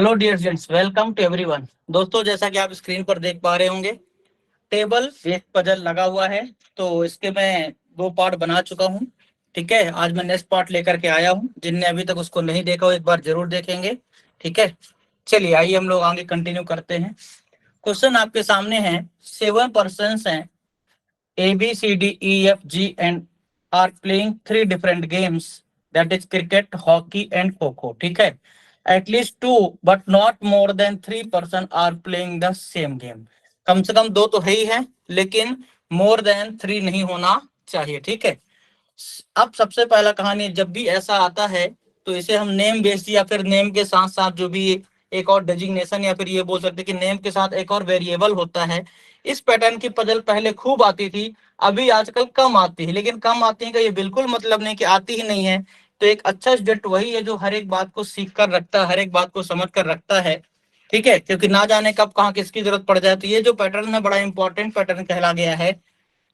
Hello dear students, welcome to everyone. दोस्तों, जैसा कि आप स्क्रीन पर देख पा रहे होंगे, टेबल एक पजल लगा हुआ है। तो इसके मैं दो पार्ट बना चुका हूँ। ठीक है, आज मैं नेक्स्ट पार्ट लेकर के आया हूँ। जिनने अभी तक उसको नहीं देखा वो एक बार जरूर देखेंगे। ठीक है, चलिए आइए हम लोग आगे कंटिन्यू करते हैं। क्वेश्चन आपके सामने है। 7 पर्सन्स हैं, ABCDEFG, and are playing 3 different games, that is cricket, hockey and kho-kho. ठीक है, at least 2 but not more than 3 person are playing the same game. कम से कम 2 तो है ही है, लेकिन more than 3 नहीं होना चाहिए। ठीक है, अब सबसे पहला कहानी, जब भी ऐसा आता है तो इसे हम नेम बेस्ड या फिर नेम के साथ साथ जो भी एक और डेजिग्नेशन या फिर ये बोल सकते हैं कि नेम के साथ एक और वेरिएबल होता है। इस पैटर्न की पजल पहले खूब आती थी, अभी आजकल कम आती है। लेकिन कम आती है का ये बिल्कुल मतलब नहीं कि आती ही नहीं है। तो एक अच्छा स्टूडेंट वही है जो हर एक बात को सीख कर रखता है, हर एक बात को समझ कर रखता है। ठीक है, क्योंकि ना जाने कब कहाँ किसकी जरूरत पड़ जाए। तो ये जो पैटर्न है बड़ा इंपॉर्टेंट पैटर्न कहला गया है।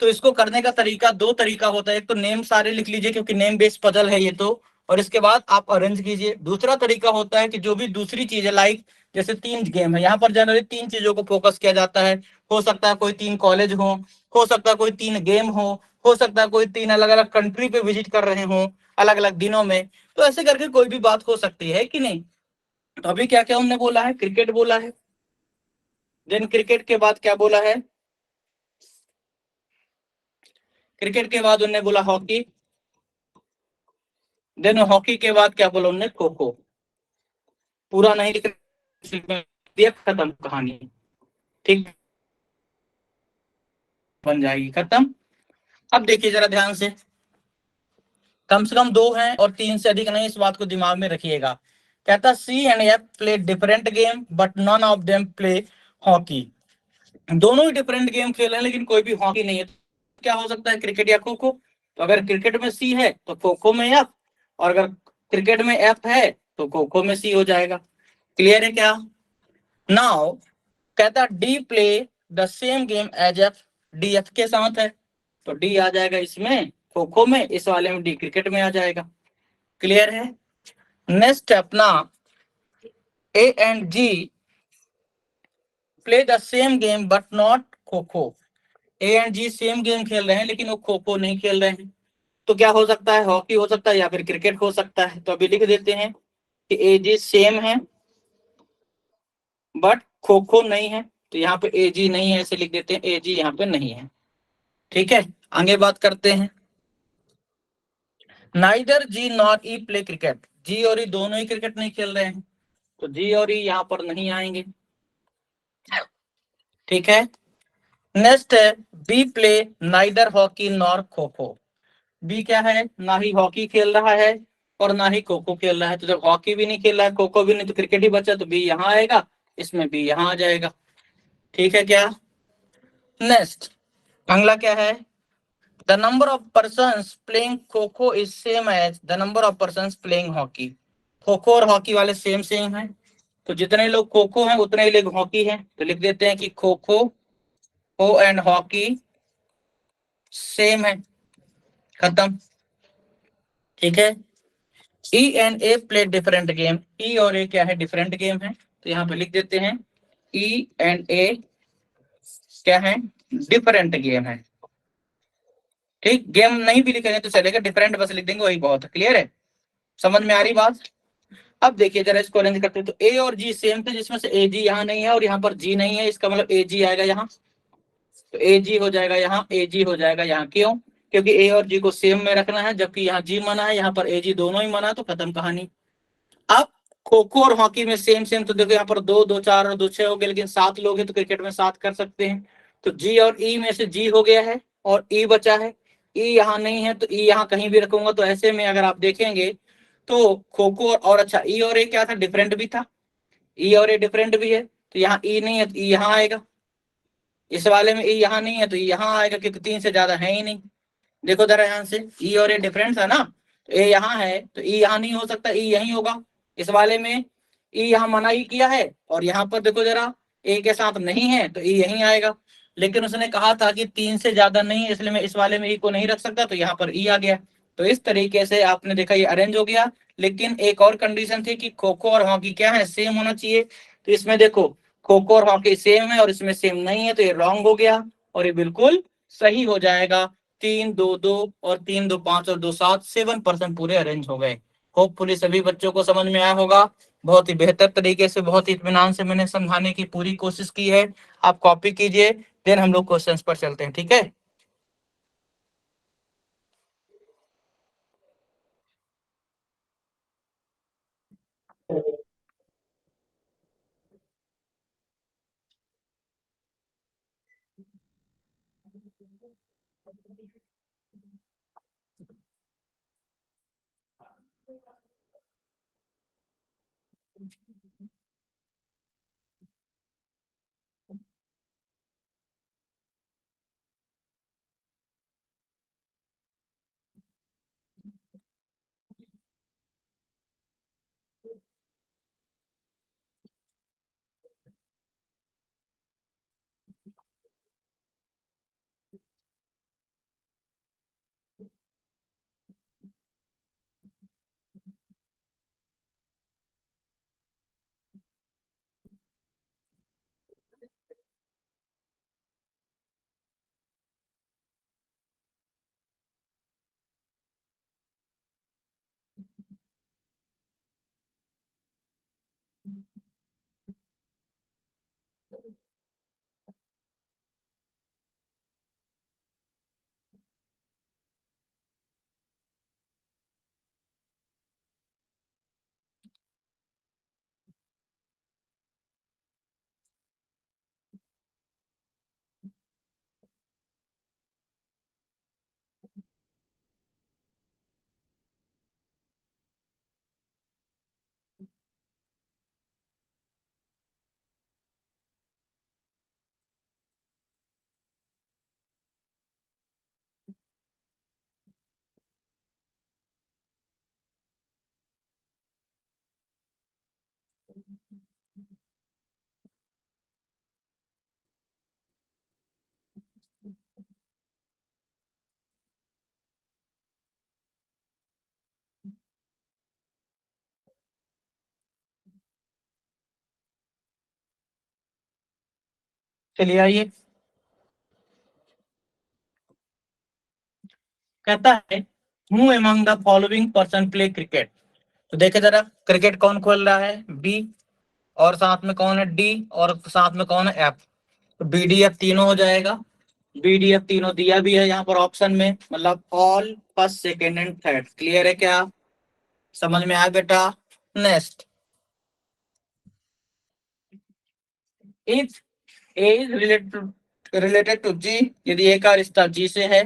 तो इसको करने का तरीका, दो तरीका होता है। एक तो नेम सारे लिख लीजिए क्योंकि नेम बेस्ड पजल है ये तो, और इसके बाद आप अरेंज कीजिए। दूसरा तरीका होता है कि जो भी दूसरी चीज है, लाइक जैसे 3 गेम है, यहाँ पर जनरली 3 चीजों को फोकस किया जाता है। हो सकता है कोई 3 कॉलेज हो सकता है कोई 3 गेम हो सकता है कोई 3 अलग अलग कंट्री पे विजिट कर रहे हो अलग अलग दिनों में। तो ऐसे करके कोई भी बात हो सकती है कि नहीं। तो अभी क्या क्या हमने बोला है, क्रिकेट बोला है। देन क्रिकेट के बाद क्या बोला है, क्रिकेट के बाद उन्होंने बोला हॉकी। देन हॉकी के बाद क्या बोला उन्होंने, खो खो। पूरा नहीं लिख दिया, खत्म कहानी। ठीक, बन जाएगी, खत्म। अब देखिए जरा ध्यान से, कम से कम 2 हैं और 3 से अधिक नहीं, इस बात को दिमाग में रखिएगा। कहता C and F play different game but none of them play hockey. दोनों ही डिफरेंट गेम खेल रहे हैं लेकिन कोई भी हॉकी नहीं है। क्या हो सकता है, क्रिकेट या खो खो। तो अगर क्रिकेट में सी है तो खो खो में एफ, और अगर क्रिकेट में एफ है तो खो खो में सी हो जाएगा। क्लियर है क्या। नाउ कहता D play the same game as F, D F के साथ है तो डी आ जाएगा इसमें खो खो में, इस वाले में डी क्रिकेट में आ जाएगा। क्लियर है। नेक्स्ट अपना A and G play the same game but not kho kho. A and G same game खेल रहे हैं लेकिन वो खो खो नहीं खेल रहे हैं। तो क्या हो सकता है, हॉकी हो सकता है या फिर क्रिकेट हो सकता है। तो अभी लिख देते हैं कि ए जी सेम है बट खो खो नहीं है। तो यहाँ पे ए जी नहीं है, ऐसे लिख देते हैं ए जी यहाँ पे नहीं है। ठीक है, आगे बात करते हैं। Neither G not E play cricket, G और ई दोनों ही क्रिकेट नहीं खेल रहे हैं तो जी और ई यहाँ पर नहीं आएंगे। ठीक है, नेक्स्ट है B play neither hockey nor kho kho. B क्या है, ना ही हॉकी खेल रहा है और ना ही खो खो खेल रहा है। तो जब हॉकी भी नहीं खेल रहा है, खो खो भी नहीं, तो क्रिकेट ही बचा, तो बी यहाँ आएगा, इसमें बी यहाँ आ जाएगा। ठीक है क्या। नेक्स्ट अगला क्या है, the number of persons playing kho kho is same as the number of persons playing hockey. Kho kho और हॉकी वाले सेम सेम है, तो जितने लोग खो खो हैं उतने ही लोग हॉकी हैं। तो लिख देते हैं कि kho kho kho and hockey same है, खत्म। ठीक है, E and A play different game, E और ए क्या है, डिफरेंट गेम है। तो यहाँ पे लिख देते हैं ई एंड ए क्या है, डिफरेंट गेम है। ठीक, गेम नहीं भी लिखेंगे तो चलेगा, डिफरेंट बस लिख देंगे, वही बहुत क्लियर है। समझ में आ रही बात। अब देखिए जरा इसको अरेंज करते हैं। तो ए और जी सेम थे, जिसमें से ए जी यहाँ नहीं है और यहाँ पर जी नहीं है, इसका मतलब ए जी आएगा यहाँ। तो ए जी हो जाएगा यहाँ, ए जी हो जाएगा यहाँ। क्यों, क्योंकि ए और जी को सेम में रखना है, जबकि यहाँ जी मना है, यहाँ पर ए जी दोनों ही मना, तो खत्म कहानी। अब खो खो और हॉकी में सेम सेम, तो देखो यहाँ पर 2 2 4 और 2 6 हो गए, लेकिन 7 लोग हैं तो क्रिकेट में 7 कर सकते हैं। तो जी और ई में से जी हो गया है और ई बचा है। ई यहाँ नहीं है तो ई यहाँ कहीं भी रखूंगा। तो ऐसे में अगर आप देखेंगे तो खो खो और अच्छा ई और ए क्या था, डिफरेंट भी था, ई और ए डिफरेंट भी है। तो यहाँ ई नहीं है तो ई यहाँ आएगा, इस वाले में ई यहाँ नहीं है तो ई यहाँ आएगा, क्योंकि 3 से ज्यादा है ही नहीं। देखो जरा यहाँ से, ई और ए डिफरेंस है ना, तो ए यहाँ है तो ई यहाँ नहीं हो सकता, ई यहीं होगा। इस वाले में ई यहाँ मना ही किया है और यहाँ पर देखो जरा ए के साथ नहीं है तो ई यहीं आएगा। लेकिन उसने कहा था कि 3 से ज्यादा नहीं है, इसलिए मैं इस वाले में ई को नहीं रख सकता, तो यहाँ पर ई आ गया। तो इस तरीके से आपने देखा ये अरेंज हो गया। लेकिन एक और कंडीशन थी कि खो खो और हॉकी क्या है, सेम होना चाहिए। तो इसमें देखो खो खो और हॉकी सेम है और इसमें सेम नहीं है, तो ये रॉन्ग हो गया और ये बिल्कुल सही हो जाएगा। 3 2 2 और 3 2 5 और 2 7, 7% पूरे अरेंज हो गए। होपफुली सभी बच्चों को समझ में आया होगा। बहुत ही बेहतर तरीके से, बहुत ही इत्मीनान से मैंने समझाने की पूरी कोशिश की है। आप कॉपी कीजिए, देन हम लोग क्वेश्चंस पर चलते हैं, ठीक है। चलिए आइए। कहता है who among the following person play cricket. तो देखे जरा, क्रिकेट कौन खेल रहा है, बी, और साथ में कौन है, डी, और साथ में कौन है, एफ। तो बी डी एफ तीनों हो जाएगा। बी डी एफ तीनों दिया भी है यहाँ पर ऑप्शन में, मतलब all first second and third. Clear है क्या, समझ में आया बेटा। Next, if A is related to G, यदि ए का रिश्ता जी से है,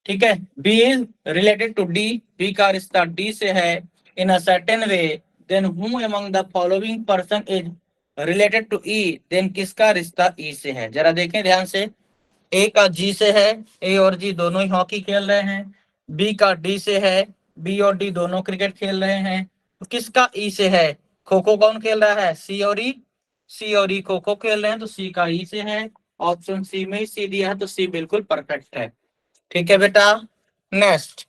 ठीक है। B is related to D, B का रिश्ता डी से है, in a certain way, then who among the following person is related to E, देन किसका रिश्ता ई से है। जरा देखें ध्यान से, ए का जी से है, ए और जी दोनों ही हॉकी खेल रहे हैं। बी का डी से है, बी और डी दोनों क्रिकेट खेल रहे हैं। तो किसका ई से है, खो खो कौन खेल रहा है, सी और ई, सी और ई खो खो खेल रहे हैं, तो सी का ई से है। ऑप्शन सी में ही सी दिया है, तो सी बिल्कुल परफेक्ट है। ठीक है बेटा। नेक्स्ट,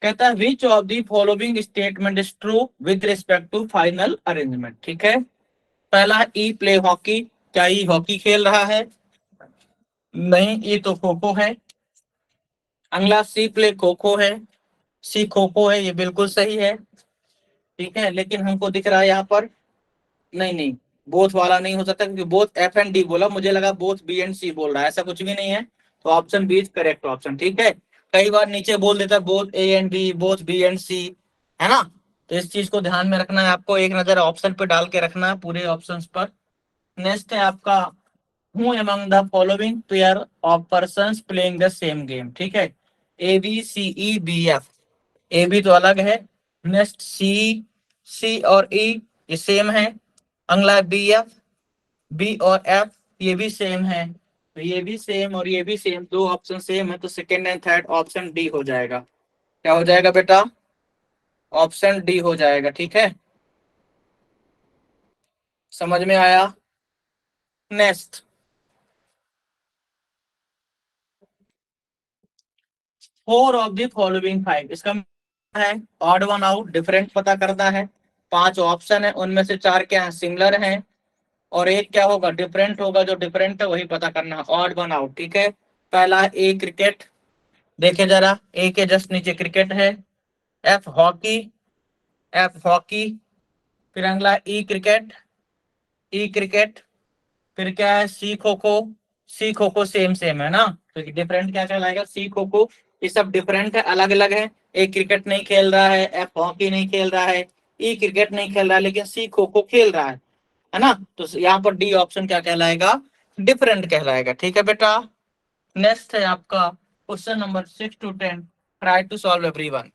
कहता है which of the following statement is true with respect to final arrangement. ठीक है, पहला है ई प्ले हॉकी, क्या ई हॉकी खेल रहा है, नहीं, ये तो खो खो है। अगला सी प्ले खो खो है, सी खो खो है, ये बिल्कुल सही है। ठीक है, लेकिन हमको दिख रहा है यहाँ पर, नहीं नहीं, बोथ वाला नहीं हो सकता, क्योंकि बोथ एफ एंड डी बोला, मुझे लगा बोथ बी एंड सी बोल रहा है, ऐसा कुछ भी नहीं है। तो option B is correct option, ठीक है। कई बार नीचे बोल देता है both A and B, both B and C, है ना। तो इस चीज को ध्यान में रखना है आपको, एक नजर ऑप्शन पे डाल के रखना है, पूरे ऑप्शंस पर। नेक्स्ट है आपका, who among the following pair of persons playing the same game. ठीक है, A B C E B F, A B तो अलग है। नेक्स्ट सी, सी और ई ये सेम है। अगला बी एफ, बी और एफ ये भी सेम है। तो ये भी सेम और ये भी सेम, दो ऑप्शन सेम है, तो second and third option D हो जाएगा। क्या हो जाएगा बेटा, ऑप्शन डी हो जाएगा, ठीक है। समझ में आया। नेक्स्ट, 4 ऑफ द फॉलोइंग 5, इसका मतलब है ऑड वन आउट, डिफरेंट पता करना है। 5 ऑप्शन है, उनमें से 4 क्या है, सिमिलर हैं, और एक क्या होगा, डिफरेंट होगा। जो डिफरेंट है वही पता करना है, ऑड वन आउट। ठीक है, पहला ए क्रिकेट, देखे जरा, ए के जस्ट नीचे क्रिकेट है। F hockey, F hockey. फिर अगला ई क्रिकेट, ई क्रिकेट। फिर क्या है, सी खो खो, सी खो खो सेम सेम है ना, तो डिफरेंट क्या कहलाएगा, सी खो खो। ये सब डिफरेंट है, अलग अलग है। ए क्रिकेट नहीं खेल रहा है, एफ हॉकी नहीं खेल रहा है, ई क्रिकेट नहीं खेल रहा है, लेकिन सी खो खो खेल रहा है ना। तो यहाँ पर डी ऑप्शन क्या कहलाएगा, डिफरेंट कहलाएगा। ठीक है बेटा। नेक्स्ट है आपका question number 6 to 10, try to solve everyone.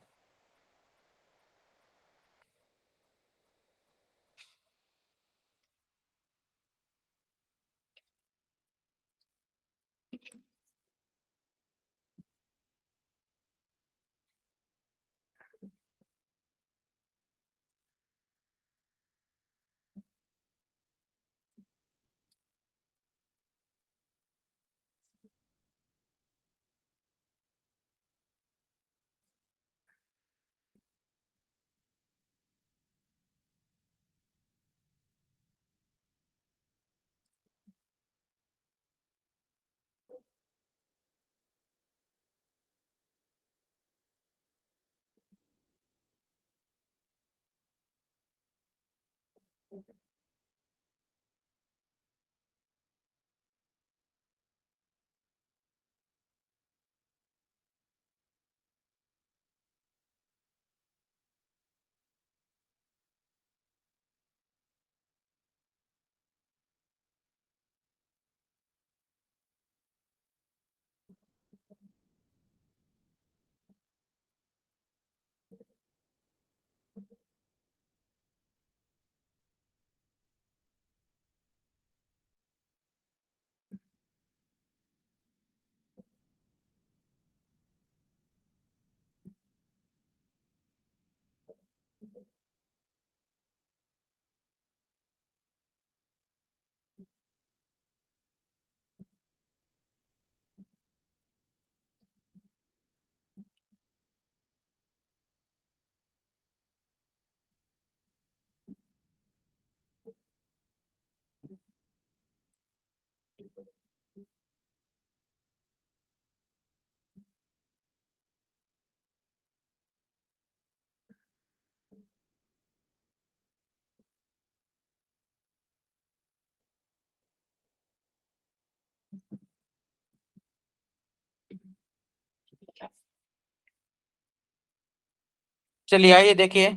चलिए आइए देखिए,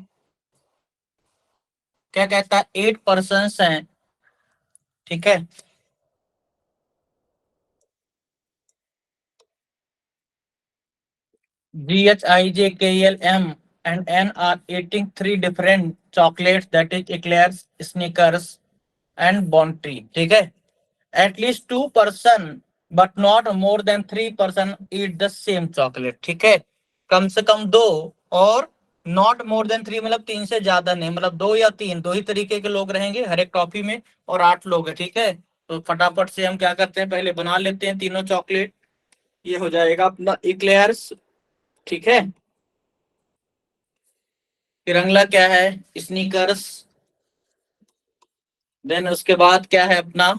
क्या कहता है, 8 पर्सन हैं। ठीक है, GHIJKLM and N are eating 3 different chocolates, that is eclairs, Snickers and Bounty. ठीक है, at least 2 person but not more than 3 person eat the same chocolate. ठीक है, कम से कम 2, और नॉट मोर देन 3 मतलब 3 से ज्यादा नहीं, मतलब 2 या 3, 2 ही तरीके के लोग रहेंगे हर एक टॉफी में, और 8 लोग हैं। ठीक है, तो फटाफट से हम क्या करते हैं, पहले बना लेते हैं तीनों चॉकलेट। ये हो जाएगा अपना इक्लेयर्स। ठीक है, फिर अगला क्या है, स्नीकर्स। देन उसके बाद क्या है अपना,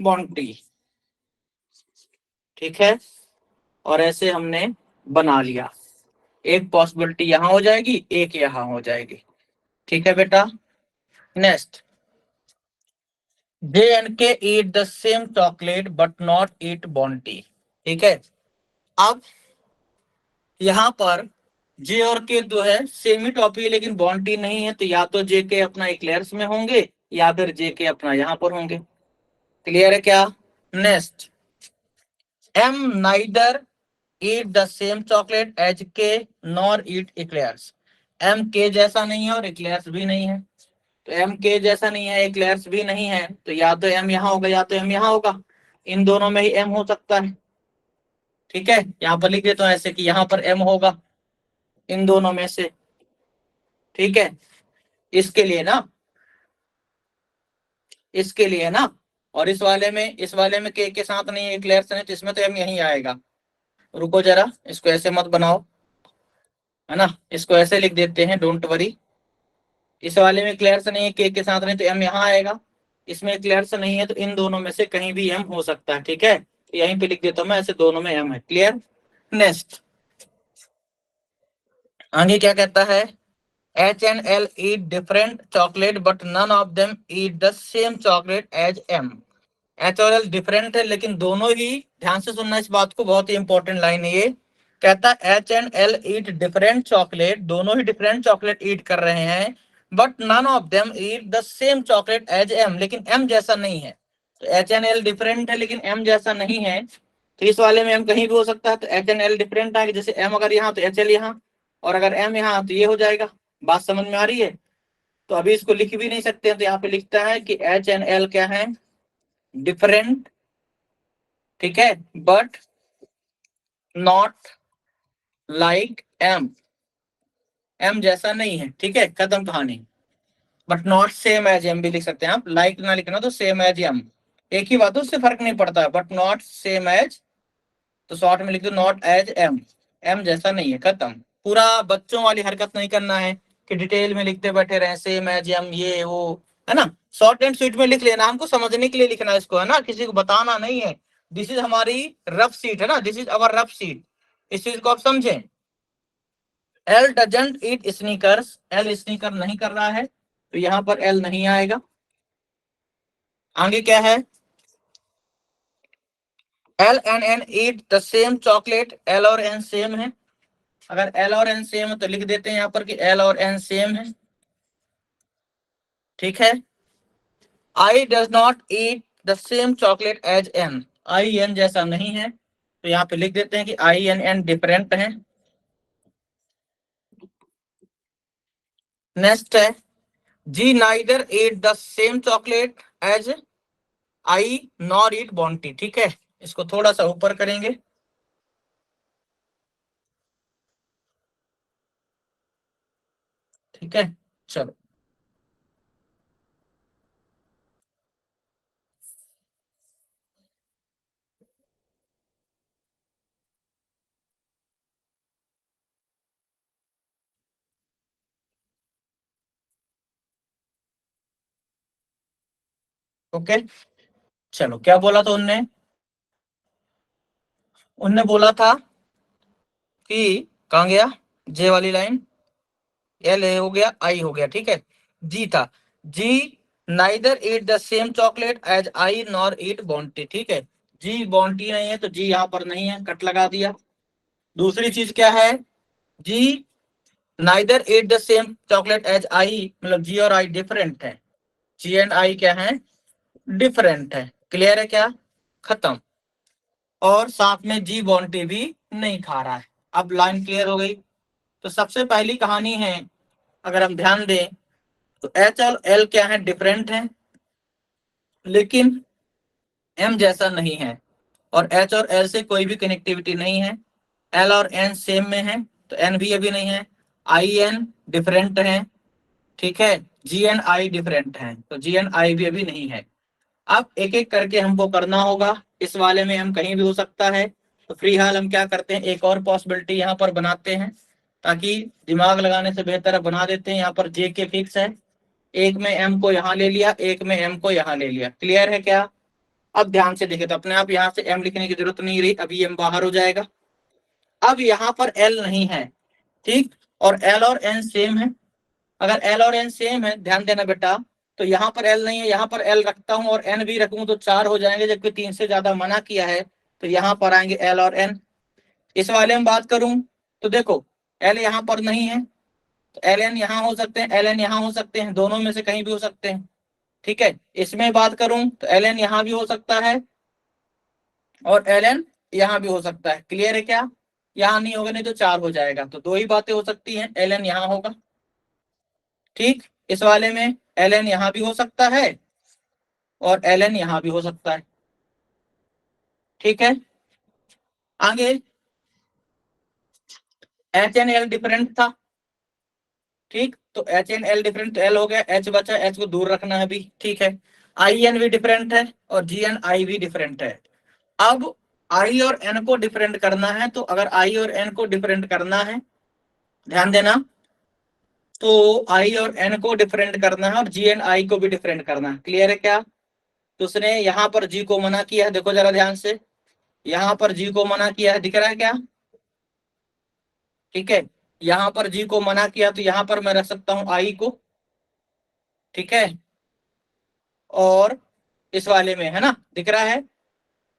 बॉन्टी। ठीक है, और ऐसे हमने बना लिया। एक पॉसिबिलिटी यहाँ हो जाएगी, एक यहाँ हो जाएगी। ठीक है बेटा। Next, J and K eat the same chocolate but not eat Bounty। ठीक है, अब यहाँ पर जे और के जो है सेम ही टॉपिक है, लेकिन बॉन्टी नहीं है, तो या तो जे के अपना इक्लेयर्स में होंगे, या फिर जे के अपना यहाँ पर होंगे। क्लियर है क्या। Next, M neither eat the same chocolate as K nor eat eclairs. M K जैसा नहीं है और इक्लेयर्स भी नहीं है, तो एम के जैसा नहीं है, इक्लेयर्स भी नहीं है, तो या तो एम यहाँ होगा या तो एम यहाँ होगा। इन दोनों में ही एम हो सकता है। ठीक है, यहाँ पर लिख देता हूँ ऐसे कि यहाँ पर एम होगा इन दोनों में से। ठीक है, इसके लिए ना, इसके लिए ना, और इस वाले में के साथ नहीं है, इक्लेयर्स नहीं, तो इसमें तो एम यही आएगा। रुको जरा, इसको ऐसे मत बनाओ, है ना, इसको ऐसे लिख देते हैं, डोंट वरी। इस वाले में क्लियर से नहीं है, के साथ नहीं, तो एम यहाँ आएगा। इसमें क्लियर से नहीं है, तो इन दोनों में से कहीं भी एम हो सकता है, ठीक है, तो यहीं पे लिख देता हूं मैं, ऐसे दोनों में एम है। क्लियर। नेक्स्ट, आगे क्या कहता है, H and L eat different chocolate but none of them eat the same chocolate as M. H और एल डिफरेंट है, लेकिन दोनों ही, ध्यान से सुनना इस बात को, बहुत ही इंपॉर्टेंट लाइन है ये। कहता है H and L eat different chocolate, दोनों ही डिफरेंट चॉकलेट ईट कर रहे हैं, but none of them eat the same chocolate as M, लेकिन एम जैसा नहीं है। तो एच एंड एल डिफरेंट है लेकिन एम जैसा नहीं है, तो इस वाले में एम कहीं भी हो सकता है, तो एच एंड एल डिफरेंट है, जैसे एम अगर यहाँ तो एच एल यहाँ, और अगर एम यहाँ तो ये हो जाएगा। बात समझ में आ रही है? तो अभी इसको लिख भी नहीं सकते हैं, तो यहाँ पे लिखता है कि एच एंड एल क्या है, डिफरेंट, ठीक है, but not like M, M जैसा नहीं है, ठीक है, खत्म कहानी। But not same as M भी लिख सकते हैं आप, लाइक ना लिखना, तो सेम एज एम, एक ही बात है, उससे फर्क नहीं पड़ता है, बट नॉट सेम एज, तो शॉर्ट में लिख दो नॉट एज एम, एम जैसा नहीं है, खत्म। पूरा बच्चों वाली हरकत नहीं करना है कि डिटेल में लिखते बैठे रहे सेम एज एम ये वो, है ना, शॉर्ट एंड स्वीट में लिख लेना, हमको समझने के लिए लिखना है इसको, है ना, किसी को बताना नहीं है। दिस इज हमारी रफ सीट, है ना, this is our rough seat, इस चीज को आप समझें। L doesn't eat sneakers, L sneaker नहीं कर रहा है, तो यहां पर एल नहीं आएगा। आगे क्या है, L and N eat the same chocolate, L और एन सेम है, अगर एल और एन सेम है तो लिख देते हैं यहाँ पर कि एल और एन सेम है, ठीक है। I does not eat the same chocolate as N, I N जैसा नहीं है, तो यहाँ पे लिख देते हैं कि आई एन एन डिफरेंट है। नेक्स्ट है, G neither eat the same chocolate as I nor eat Bounty, ठीक है, इसको थोड़ा सा ऊपर करेंगे, ठीक है, चलो। ओके, चलो, क्या बोला था उनने, उनने बोला था कि, कहाँ गया, जे वाली लाइन, एल ए हो गया, आई हो गया, ठीक है, जी था, G neither eat the same chocolate as I nor eat Bounty, ठीक है, जी बॉन्टी नहीं है, तो जी यहाँ पर नहीं है, कट लगा दिया। दूसरी चीज क्या है, G neither eat the same chocolate as I, मतलब जी और आई डिफरेंट है, जी एंड आई क्या है, डिफरेंट है, क्लियर है क्या, खत्म। और साथ में जी बॉन्टी भी नहीं खा रहा है। अब लाइन क्लियर हो गई। तो सबसे पहली कहानी है, अगर हम ध्यान दें, तो एच और एल क्या है, डिफरेंट है, लेकिन एम जैसा नहीं है, और एच और एल से कोई भी कनेक्टिविटी नहीं है। एल और एन सेम में है, तो एन भी अभी नहीं है। आई एन डिफरेंट है, ठीक है, जी एन आई डिफरेंट है, तो जी एन आई भी अभी नहीं है। अब एक एक करके हमको करना होगा, इस वाले में हम कहीं भी हो सकता है, तो फ्री हाल हम क्या करते हैं, एक और पॉसिबिलिटी यहाँ पर बनाते हैं, ताकि दिमाग लगाने से बेहतर बना देते हैं। यहाँ पर जे के फिक्स है, एक में एम को यहाँ ले लिया, एक में एम को यहाँ ले लिया, क्लियर है क्या। अब ध्यान से देखे तो अपने आप यहाँ से एम लिखने की जरूरत नहीं रही, अभी एम बाहर हो जाएगा। अब यहाँ पर एल नहीं है, ठीक, और एल और एन सेम है। अगर एल और एन सेम है, ध्यान देना बेटा, तो यहाँ पर एल नहीं है, यहाँ पर एल रखता हूँ और एन भी रखूँ तो 4 हो जाएंगे, जबकि 3 से ज्यादा मना किया है, तो यहाँ पर आएंगे एल और एन। इस वाले में बात करूं तो देखो, एल यहाँ पर नहीं है, तो एल एन यहाँ हो सकते हैं, एल एन यहाँ हो सकते हैं, दोनों में से कहीं भी हो सकते हैं, ठीक है। इसमें बात करूं तो एल एन यहाँ भी हो सकता है, और एल एन यहाँ भी हो सकता है, क्लियर है क्या। यहाँ नहीं होगा, नहीं तो 4 हो जाएगा, तो दो ही बातें हो सकती हैं, एल एन यहाँ होगा, ठीक। इस वाले में एल एन यहाँ भी हो सकता है, और एल एन यहाँ भी हो सकता है, ठीक है। आगे एच एन एल डिफरेंट था, ठीक, तो H N L different, L हो गया, एच बचा, एच को दूर रखना है अभी, ठीक है। आई एन भी डिफरेंट है, और जी एन आई भी डिफरेंट है। अब आई और एन को डिफरेंट करना है, तो अगर आई और एन को डिफरेंट करना है, ध्यान देना, तो आई और एन को डिफरेंट करना है और जी एंड आई को भी डिफरेंट करना है। क्लियर है क्या? तो उसने यहाँ पर जी को मना किया है, देखो जरा ध्यान से, यहाँ पर जी को मना किया है, दिख रहा है क्या? ठीक है, यहाँ पर जी को मना किया तो यहाँ पर मैं रख सकता हूँ आई को, ठीक है, और इस वाले में है ना, दिख रहा है,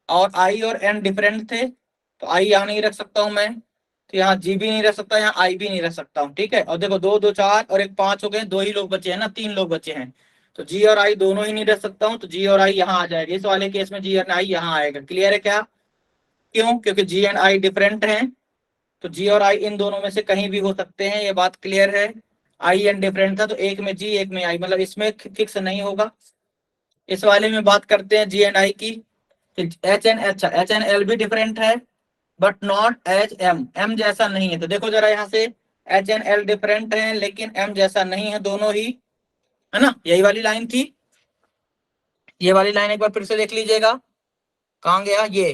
और आई और एन डिफरेंट थे तो आई यहाँ नहीं रख सकता हूँ मैं, तो यहाँ जी भी नहीं रख सकता, यहाँ आई भी नहीं रख सकता हूँ। ठीक है, और देखो दो दो चार और एक पांच हो गए, दो ही लोग बचे हैं ना, तीन लोग बचे हैं, तो जी और आई दोनों ही नहीं रख सकता हूँ, तो जी और आई यहाँ आ जाएगा, इस वाले केस में जी और आई यहाँ आएगा। क्लियर है क्या? क्यों? क्योंकि जी एंड आई डिफरेंट हैं, तो जी और आई इन दोनों में से कहीं भी हो सकते हैं, ये बात क्लियर है। आई एन डिफरेंट था तो एक में जी एक में आई, मतलब इसमें फिक्स नहीं होगा। इस वाले में बात करते हैं जी एंड आई की, H N H N L भी डिफरेंट है but not H M, M जैसा नहीं है। तो देखो जरा यहाँ से, एच एन एल डिफरेंट है लेकिन एम जैसा नहीं है, दोनों ही, है ना, यही वाली लाइन थी, ये वाली लाइन एक बार फिर से देख लीजिएगा, कहाँ गया ये,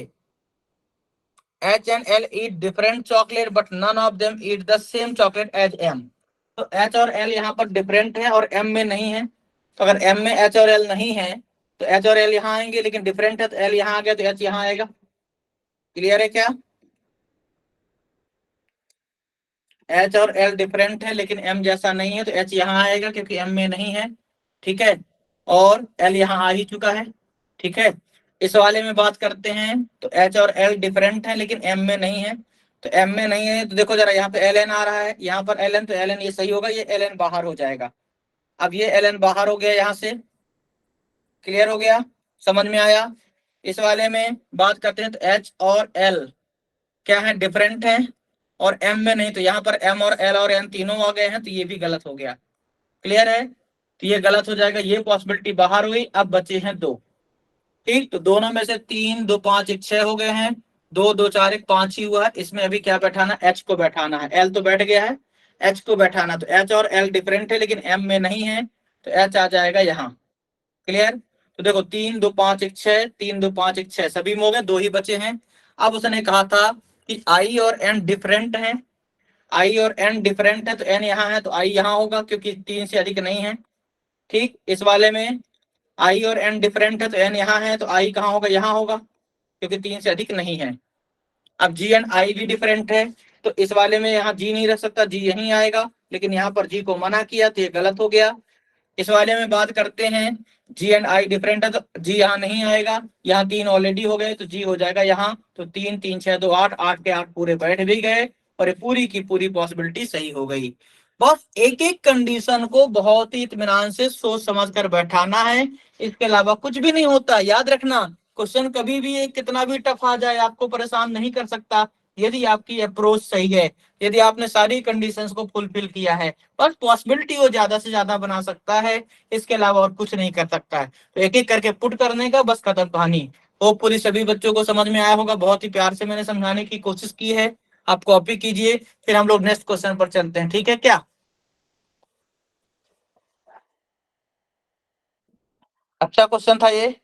H N L eat different chocolate but none of them eat the same chocolate as M. तो एच और एल यहाँ पर डिफरेंट है और एम में नहीं है, तो अगर एम में एच और एल नहीं है तो एच और एल यहाँ आएंगे, लेकिन डिफरेंट है तो एल यहाँ आ गया तो एच यहाँ आएगा। क्लियर है क्या? एच और एल डिफरेंट है लेकिन एम जैसा नहीं है, तो एच यहाँ आएगा क्योंकि एम में नहीं है, ठीक है, और एल यहाँ आ ही चुका है। ठीक है, इस वाले में बात करते हैं, तो एच और एल डिफरेंट है लेकिन एम में नहीं है, तो एम में नहीं है तो देखो जरा यहाँ पे एल एन आ रहा है, यहाँ पर एल एन, तो एल एन ये सही होगा, ये एल एन बाहर हो जाएगा। अब ये एल एन बाहर हो गया यहाँ से, क्लियर हो गया, समझ में आया? इस वाले में बात करते हैं, तो एच और एल क्या है, डिफरेंट है, और एम में नहीं, तो यहाँ पर एम और एल और एन तीनों आ गए हैं, तो ये भी गलत हो गया। क्लियर है? तो ये गलत हो जाएगा, ये पॉसिबिलिटी बाहर हुई, अब बचे हैं दो। ठीक, तो दोनों में से तीन, दो पांच, एक छह हो गए हैं, दो दो चार एक पांच ही हुआ है, इसमें अभी क्या बैठाना, एच को बैठाना है, एल तो बैठ गया है, एच को बैठाना, तो एच और एल डिफरेंट है लेकिन एम में नहीं है, तो एच आ जाएगा यहाँ। क्लियर? तो देखो तीन दो पांच एक छह, तीन दो पांच एक छह, सभी में हो गए, दो ही बचे हैं। अब उसने कहा था कि आई और एन डिफरेंट है, आई और एन डिफरेंट है तो एन यहाँ है तो आई यहाँ होगा क्योंकि तीन से अधिक नहीं है। ठीक, इस वाले में आई और एन डिफरेंट है तो एन यहाँ है तो आई कहाँ होगा, यहाँ होगा क्योंकि तीन से अधिक नहीं है। अब जी एंड आई भी डिफरेंट है, तो इस वाले में यहाँ जी नहीं रख सकता, जी यहीं आएगा, लेकिन यहाँ पर जी को मना किया तो ये गलत हो गया। इस वाले में बात करते हैं, जी एंड आई डिफरेंट है तो जी यहाँ नहीं आएगा, यहाँ तीन ऑलरेडी हो गए तो जी हो जाएगा यहाँ, तो तीन तीन छह दो आठ, आठ के आठ पूरे बैठ भी गए और ये पूरी की पूरी पॉसिबिलिटी सही हो गई। बस एक एक कंडीशन को बहुत ही इत्मीनान से सोच समझ कर बैठाना है, इसके अलावा कुछ भी नहीं होता। याद रखना, क्वेश्चन कभी भी कितना भी टफ आ जाए आपको परेशान नहीं कर सकता, यदि आपकी अप्रोच सही है, यदि आपने सारी कंडीशंस को फुलफिल किया है, बस पॉसिबिलिटी वो ज्यादा से ज्यादा बना सकता है, इसके अलावा और कुछ नहीं कर सकता है। तो एक एक करके पुट करने का, बस खत्म कहानी। वो पूरी सभी बच्चों को समझ में आया होगा, बहुत ही प्यार से मैंने समझाने की कोशिश की है। आप कॉपी कीजिए, फिर हम लोग नेक्स्ट क्वेश्चन पर चलते हैं, ठीक है क्या? अच्छा क्वेश्चन था ये।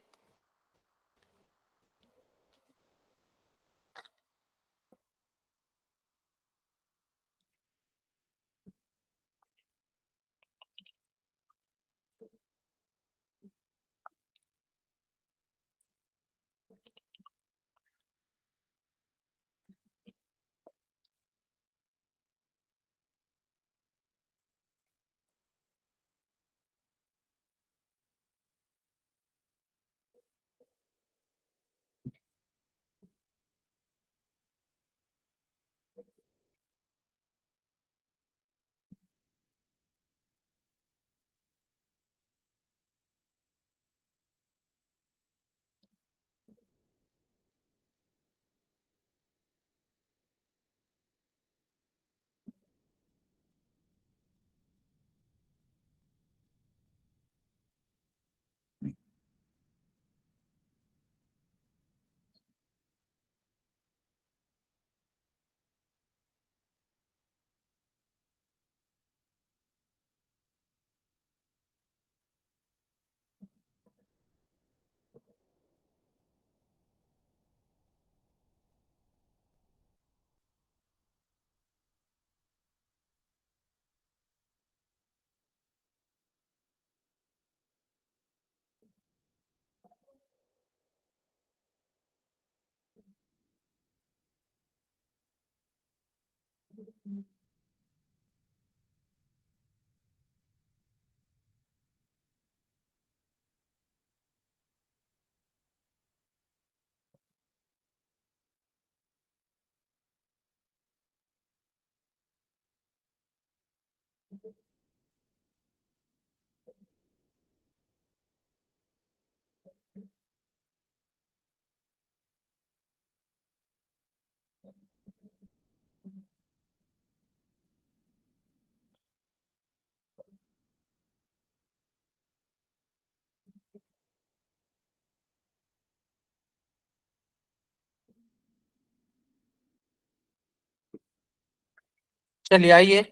चलिए आइए,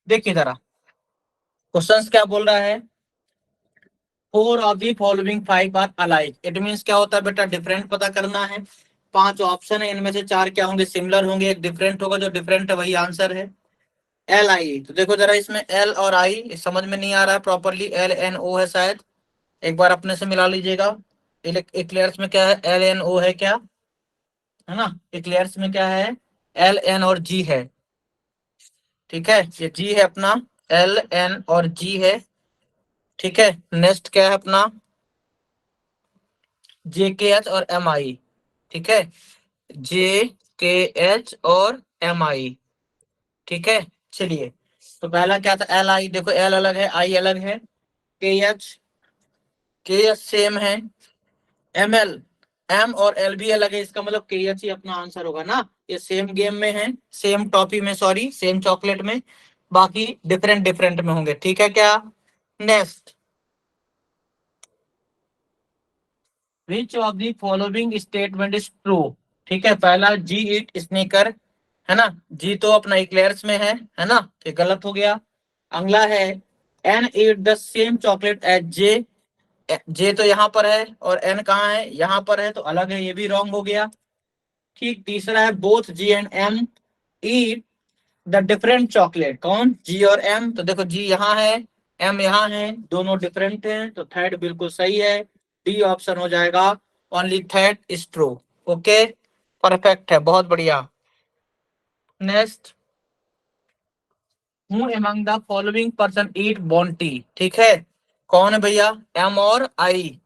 देखिए जरा क्वेश्चंस क्या बोल रहा है। Four of the following five are alike, it means क्या होता है बेटा, डिफरेंट पता करना है। पांच ऑप्शन है, इनमें से चार क्या होंगे, सिमिलर होंगे, एक डिफरेंट होगा, जो डिफरेंट है वही आंसर है। एल आई, तो देखो जरा इसमें एल और आई समझ में नहीं आ रहा है प्रॉपरली, एल एन ओ है शायद, एक बार अपने से मिला लीजिएगा। इक्लेयर्स में क्या है, एल एन ओ है क्या, है ना, इक्लेयर्स में क्या है, एल एन और जी है। ठीक है, ये जी है अपना, एल एन और जी है। ठीक है, नेक्स्ट क्या है अपना, जे के एच और एम आई। ठीक है, जे के एच और एम आई। ठीक है, चलिए, तो पहला क्या था, एल आई, देखो एल अलग है, आई अलग है, एच, के एच सेम है, एम एल, एम और एल भी अलग है, इसका मतलब के एच ही अपना आंसर होगा ना। ये सेम गेम में है, सेम टॉफी में, सॉरी सेम चॉकलेट में, बाकी डिफरेंट डिफरेंट में होंगे। ठीक है क्या, next, which of the following statement is true. ठीक है, पहला जी इट स्नेकर, है ना, जी तो अपना इक्लेयर्स में है ना, तो गलत हो गया। अगला है N eat the same chocolate as J, J तो यहाँ पर है और एन कहाँ है, यहाँ पर है, तो अलग है, ये भी रॉन्ग हो गया। ठीक, तीसरा है both G and M eat the different chocolate, कौन, जी और एम, तो देखो जी यहाँ है, एम यहाँ है, दोनों डिफरेंट हैं, तो थर्ड बिल्कुल सही है, डी ऑप्शन हो जाएगा, only third is true. Okay, perfect है, बहुत बढ़िया। Next, who among the following person eat Bounty. ठीक है, कौन है भैया, एम और आई,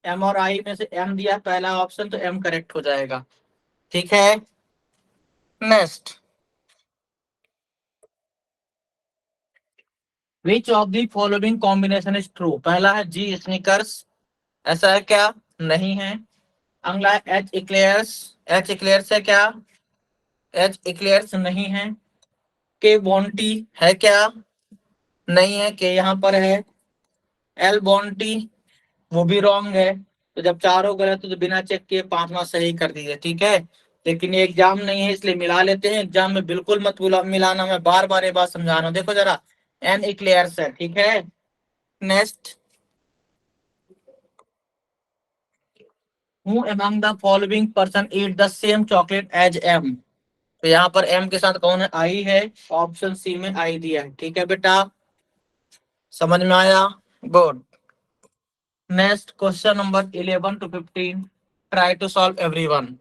एम और आई में से एम दिया पहला ऑप्शन, तो एम करेक्ट हो जाएगा। ठीक है, next, which of the following combination is true, पहला है जी स्निकर्स, ऐसा है क्या, नहीं है। अगला है एच इक्लेयर्स, एच इक्लेयर्स है क्या, एच इक्लेयर्स नहीं है। के बॉन्टी है क्या, नहीं है, के यहाँ पर है। एल बॉन्टी, वो भी रॉन्ग है। तो जब चारों गलत तो बिना चेक किए पांचवा सही कर दीजिए। ठीक है, लेकिन ये एग्जाम नहीं है इसलिए मिला लेते हैं, एग्जाम में बिल्कुल मत मिलाना, मैं बार बार ये बात समझा रहा हूँ। देखो जरा, एन इक्लेयर्स है। ठीक है, next, who among the following person eat the same chocolate as M, तो यहाँ पर एम के साथ कौन है, आई है, ऑप्शन सी में आई दिया है। ठीक है बेटा, समझ में आया, good. Next question number 11 to 15, try to solve everyone.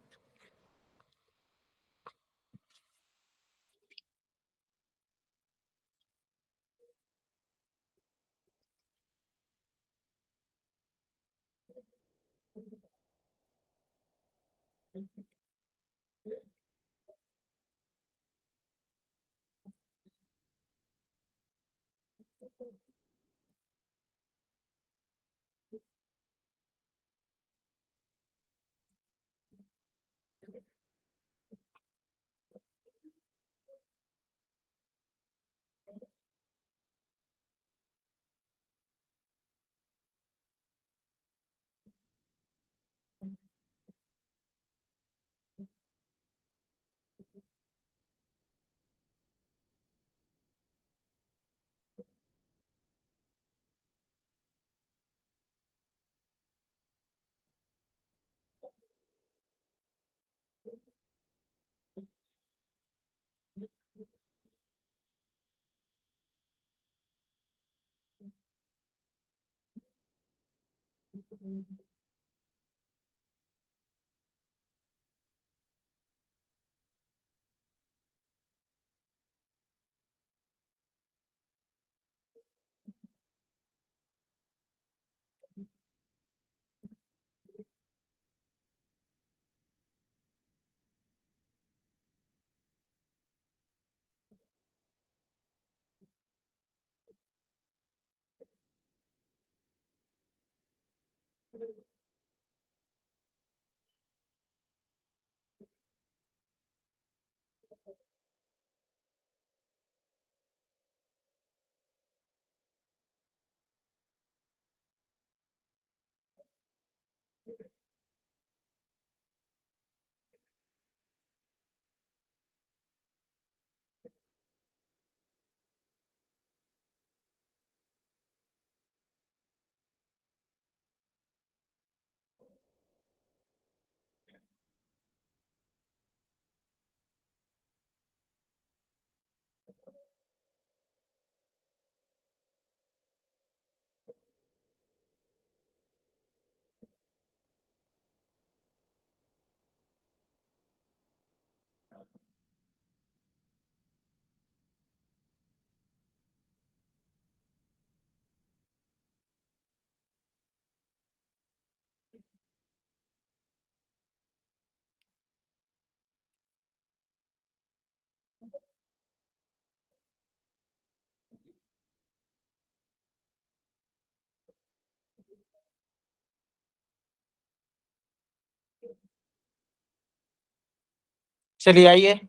चलिए आइए,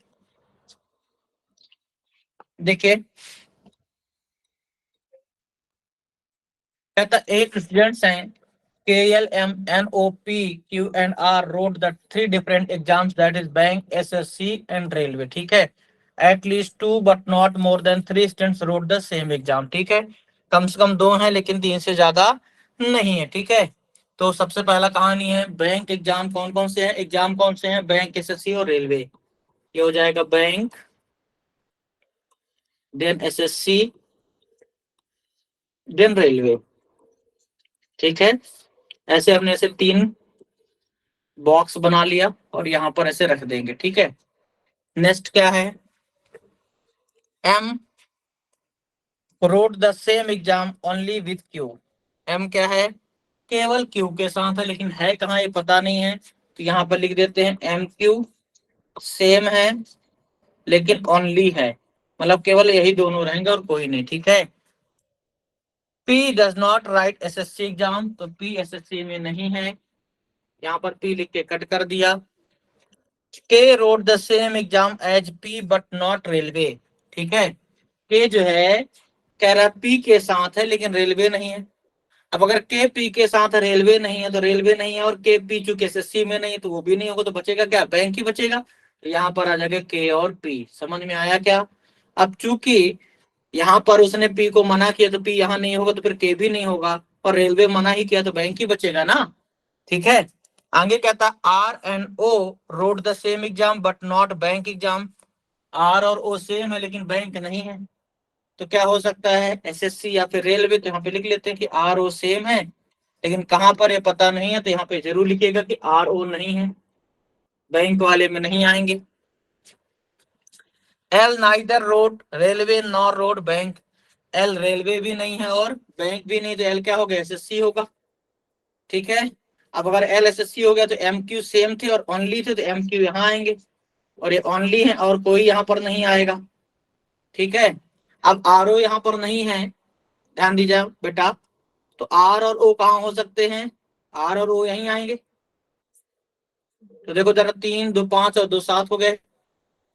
देखिए कहता एक स्टूडेंट्स हैं KLMNOPQNR wrote the three different exams, that is bank, SSC and railway, ठीक है। At least two but not more than three students wrote the same exam, ठीक है। कम से कम दो हैं लेकिन तीन से ज्यादा नहीं है, ठीक है। तो सबसे पहला कहानी है बैंक एग्जाम कौन कौन से हैं, एग्जाम कौन से हैं, बैंक, एसएससी और रेलवे। ये हो जाएगा bank, then SSC, then railway, ठीक है। ऐसे हमने ऐसे तीन बॉक्स बना लिया और यहाँ पर ऐसे रख देंगे, ठीक है। नेक्स्ट क्या है, M wrote the same exam only with Q. M क्या है, केवल क्यू के साथ है, लेकिन है कहाँ ये पता नहीं है, तो यहाँ पर लिख देते हैं एम क्यू सेम है लेकिन ओनली है, मतलब केवल यही दोनों रहेंगे और कोई नहीं, ठीक है। P does not right SSC exam, तो पी एसएससी में नहीं है, यहाँ पर पी लिख के कट कर दिया। K wrote the same exam as P but not railway, ठीक है। के जो है कह रहा पी के साथ है लेकिन रेलवे नहीं है। अब अगर के पी के साथ रेलवे नहीं है तो रेलवे नहीं है, और के पी चूंकि एसएससी में नहीं है तो वो भी नहीं होगा, तो बचेगा क्या, बैंक ही बचेगा। तो यहाँ पर आ जाएगा के और पी, समझ में आया क्या। अब चूंकि यहाँ पर उसने पी को मना किया तो पी यहाँ नहीं होगा, तो फिर के भी नहीं होगा, और रेलवे मना ही किया तो बैंक ही बचेगा ना, ठीक है। आगे कहता R and O wrote the same exam but not bank exam. R और ओ सेम है लेकिन बैंक नहीं है, तो क्या हो सकता है, एसएससी या फिर रेलवे। तो यहाँ पे लिख लेते हैं कि आर ओ सेम है लेकिन कहाँ पर ये पता नहीं है, तो यहाँ पे जरूर लिखिएगा कि आर ओ नहीं है, बैंक वाले में नहीं आएंगे। L neither road railway nor road bank. L railway भी नहीं है और बैंक भी नहीं, तो एल क्या होगा, एसएससी होगा, ठीक है। अब अगर एल एसएससी हो गया तो एम क्यू सेम थे और ओनली थे, तो एम क्यू यहाँ आएंगे, और ये ओनली है और कोई यहाँ पर नहीं आएगा, ठीक है। अब आर ओ यहाँ पर नहीं है, ध्यान दीजिए बेटा, तो आर और ओ कहाँ हो सकते हैं, आर और ओ यहीं आएंगे। तो देखो जरा, तीन दो पांच और दो सात हो गए,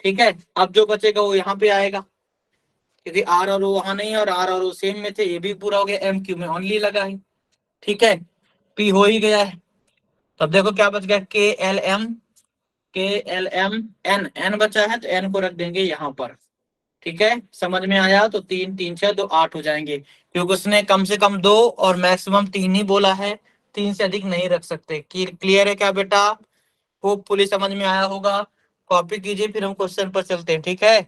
ठीक है। अब जो बचेगा वो यहाँ पे आएगा, क्योंकि आर और ओ वहां नहीं है और आर और ओ सेम में थे, ये भी पूरा हो गया, एम क्यू में ओनली लगा है, ठीक है। पी हो ही गया है। तब देखो क्या बच गया, के एल एम एन, एन बचा है तो एन को रख देंगे यहाँ पर, ठीक है। समझ में आया, तो तीन तीन छह दो आठ हो जाएंगे, क्योंकि उसने कम से कम दो और मैक्सिमम तीन ही बोला है, तीन से अधिक नहीं रख सकते। क्लियर है क्या बेटा, होपफुली समझ में आया होगा। कॉपी कीजिए, फिर हम क्वेश्चन पर चलते हैं, ठीक है।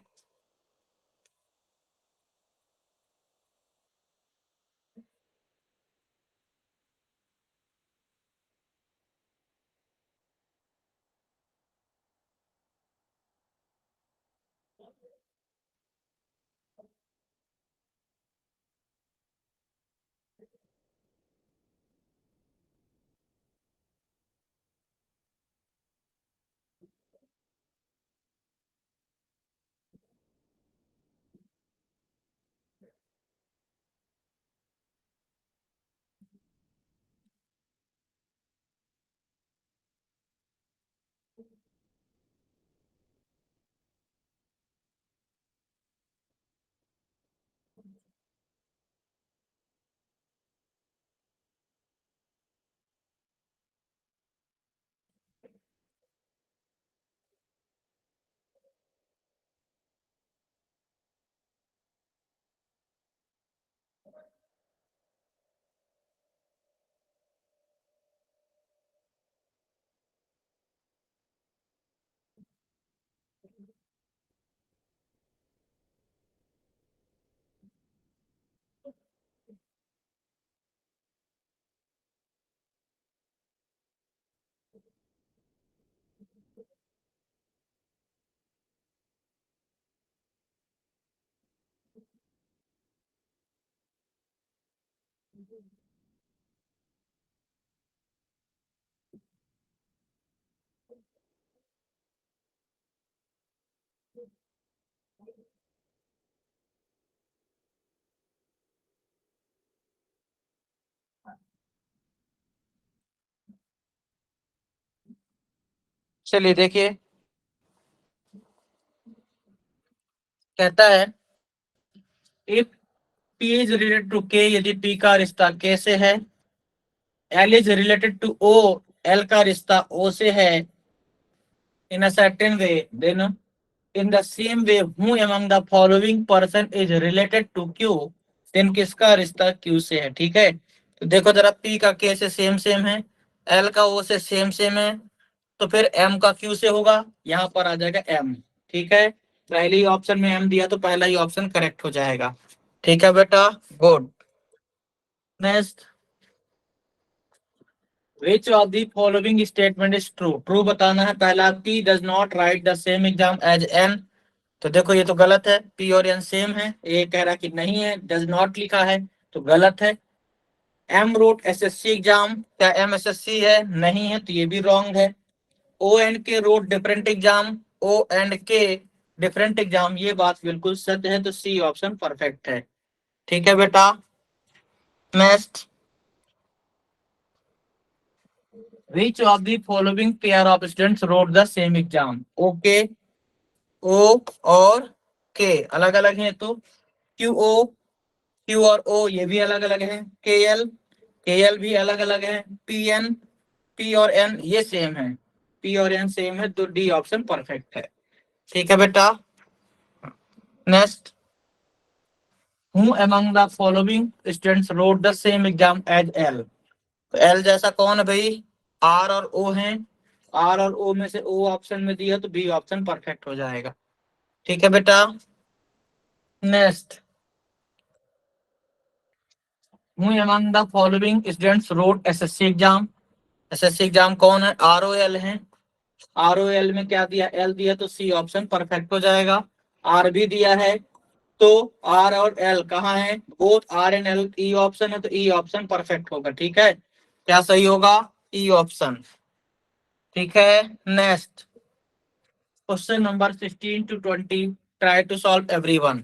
चलिए देखिए, कहता है if P is related to K, यदि P का रिश्ता K से है, L is related to O, L का रिश्ता O से है, in a certain way, then in the same way who among the following person is related to Q, देन किसका रिश्ता Q से है। ठीक है, तो देखो जरा, P का K से सेम सेम है, L का O से सेम सेम है, तो फिर M का Q से होगा, यहाँ पर आ जाएगा M। ठीक है, पहले ही ऑप्शन में M दिया तो पहला ही ऑप्शन करेक्ट हो जाएगा। ठीक है बेटा, good. Next, which of the following statement is true, true बताना है। पहला, P does not write the same exam as N, तो देखो ये तो गलत है, P और N सेम है, ये कह रहा कि नहीं है, डज नॉट लिखा है तो गलत है। M रोट SSC एग्जाम, क्या M SSC है? नहीं है, तो ये भी रॉन्ग है। O and K wrote different exam, O and K different exam, ये बात बिल्कुल सत्य है, तो C ऑप्शन परफेक्ट है। ठीक है बेटा, next, which of the following pair of students wrote the same exam, okay, O और K अलग अलग हैं, तो QO, Q और O ये भी अलग अलग हैं, KL भी अलग अलग है, PN, P और N ये सेम है, P और N सेम है, तो D ऑप्शन परफेक्ट है। ठीक है बेटा, next, who among the following students wrote the same exam as L, तो L जैसा कौन है भाई? R और O हैं, R और O में से O ऑप्शन में दिया तो B ऑप्शन परफेक्ट हो जाएगा। ठीक है बेटा, next, who among the following students wrote SSC exam, SSC exam कौन है? ROL है, ROL में क्या दिया? L दिया, तो C ऑप्शन परफेक्ट हो जाएगा। R भी दिया है, तो R और L कहाँ है? Both R and L E option है, तो E ऑप्शन परफेक्ट होगा। ठीक है, क्या सही होगा? E option. ठीक है, next, question number 16 to 20, try to solve everyone.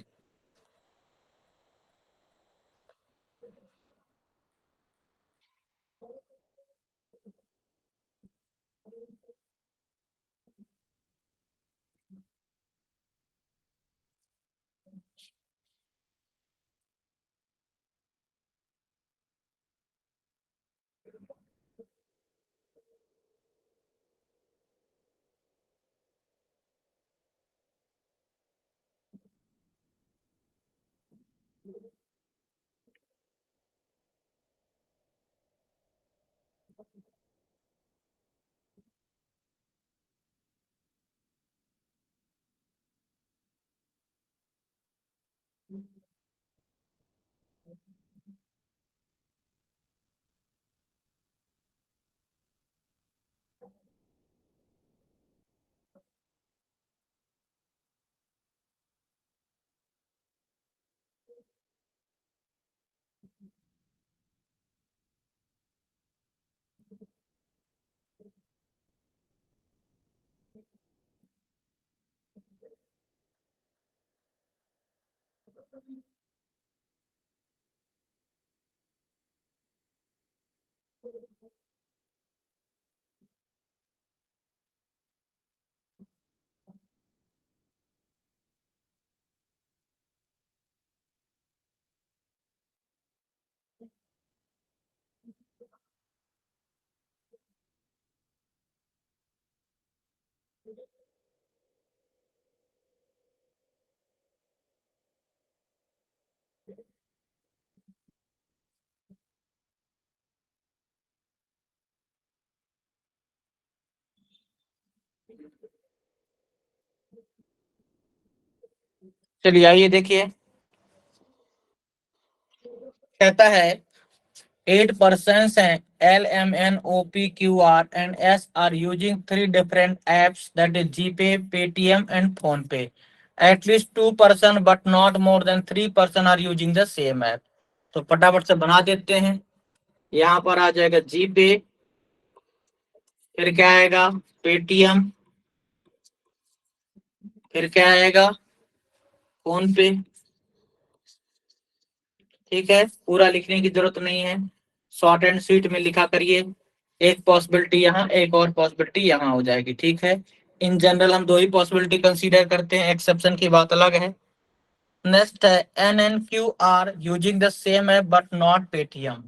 चलिए आइए देखिए, कहता है 8 persons हैं, LMNOPQR and S are using 3 different apps, that is GPay, Paytm and PhonePe. At least 2 person but not more than 3 person are using the same app. तो फटाफट से बना देते हैं। यहाँ पर आ जाएगा जी पे, फिर क्या आएगा पेटीएम, फिर क्या आएगा फोन पे। ठीक है, पूरा लिखने की जरूरत नहीं है, शॉर्ट एंड स्वीट में लिखा करिए। एक पॉसिबिलिटी यहाँ, एक और पॉसिबिलिटी यहाँ हो जाएगी। ठीक है, इन जनरल हम दो ही पॉसिबिलिटी कंसीडर करते हैं, एक्सेप्शन की बात अलग है। नेक्स्ट है N and Q are using the same app but not Paytm.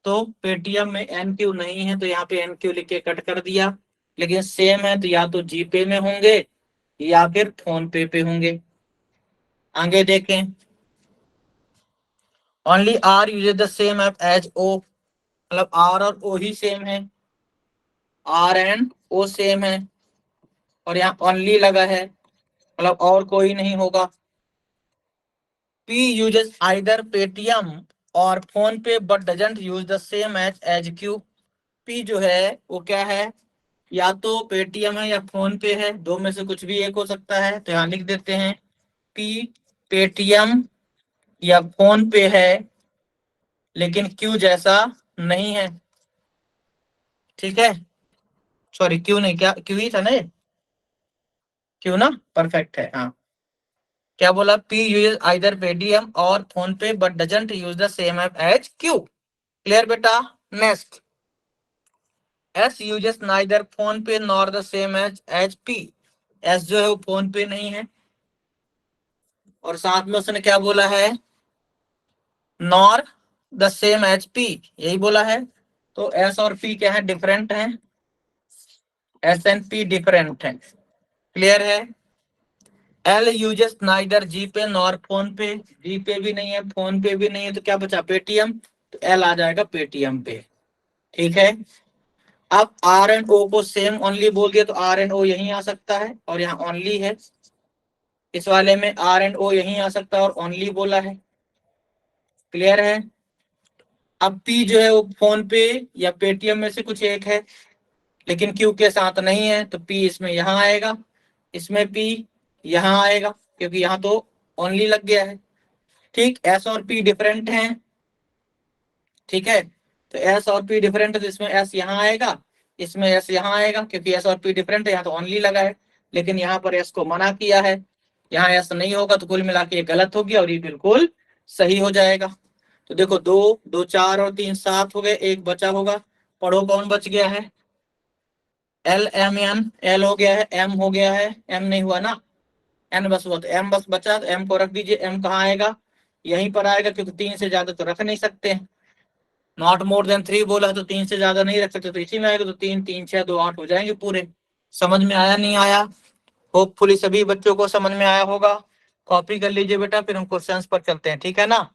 तो पेटीएम में एन क्यू नहीं है, तो यहाँ पे एन क्यू लिख के कट कर दिया, लेकिन सेम है तो या तो जीपे में होंगे या फिर फोन पे होंगे। आगे देखें, only R uses the same app as O, मतलब आर और ओ ही सेम है, आर एंड ओ सेम है, और यहाँ ओनली लगा है, मतलब और कोई नहीं होगा। पी यूजेस आइदर पेटीएम और PhonePe but doesn't use the same as Q. P जो है वो क्या है, या तो पेटीएम है या फोन पे है, दो में से कुछ भी एक हो सकता है, तो यहाँ लिख देते हैं पी पेटीएम या फोन पे है, लेकिन क्यू जैसा नहीं है। ठीक है, सॉरी क्यू नहीं, क्या क्यू ही था ना ये, क्यू ना, परफेक्ट है। हाँ, क्या बोला, पी यूज आइदर पेटीएम और PhonePe but doesn't use the same app as Q. Clear बेटा। Next, S uses neither PhonePe nor the same as P. S जो है वो फोन पे नहीं है, और साथ में उसने क्या बोला है, nor the same as P, यही बोला है। तो एस और पी क्या है, डिफरेंट है, एस एंड पी डिफरेंट है। क्लियर है। एल यूजेस नाइदर जी पे नॉर फोन पे, जी पे भी नहीं है फोन पे भी नहीं है, तो क्या बचा पेटीएम, तो एल आ जाएगा पेटीएम पे। ठीक है, अब आर एंड ओ को सेम ओनली बोल दिया, तो आर एंड ओ यहीं आ सकता है, और यहाँ ओनली है, इस वाले में आर एंड ओ यहीं आ सकता है और ओनली बोला है। क्लियर है। अब पी जो है वो फोन पे या पेटीएम में से कुछ एक है, लेकिन क्यू के साथ नहीं है, तो पी इसमें यहाँ आएगा, इसमें पी यहाँ आएगा, क्योंकि यहाँ तो ओनली लग गया है। ठीक, एस और पी डिफरेंट हैं। ठीक है, तो एस और पी डिफरेंट है, तो इसमें एस यहाँ आएगा, इसमें एस यहाँ आएगा, क्योंकि एस और पी डिफरेंट है, यहाँ तो ओनली लगा है, लेकिन यहाँ पर एस को मना किया है, यहाँ एस नहीं होगा, तो कुल मिला के ये गलत हो गया और ये बिल्कुल सही हो जाएगा। तो देखो, दो दो चार और तीन सात हो गए, एक बचा होगा, पढ़ो कौन बच गया है, एल एम एन, एल हो गया है, एम हो गया है, एम नहीं हुआ ना, एन बस हुआ, तो एम बस बचा, तो एम को रख दीजिए। एम कहाँ आएगा, यहीं पर आएगा, क्योंकि तीन से ज्यादा तो रख नहीं सकते, नॉट मोर देन थ्री बोला है, तो तीन से ज्यादा नहीं रख सकते, तो इसी में आएगा, तो तीन तीन छह दो आठ हो जाएंगे पूरे। समझ में आया नहीं आया, होपफुली सभी बच्चों को समझ में आया होगा। कॉपी कर लीजिए बेटा, फिर हम क्वेश्चंस पर चलते हैं, ठीक है ना।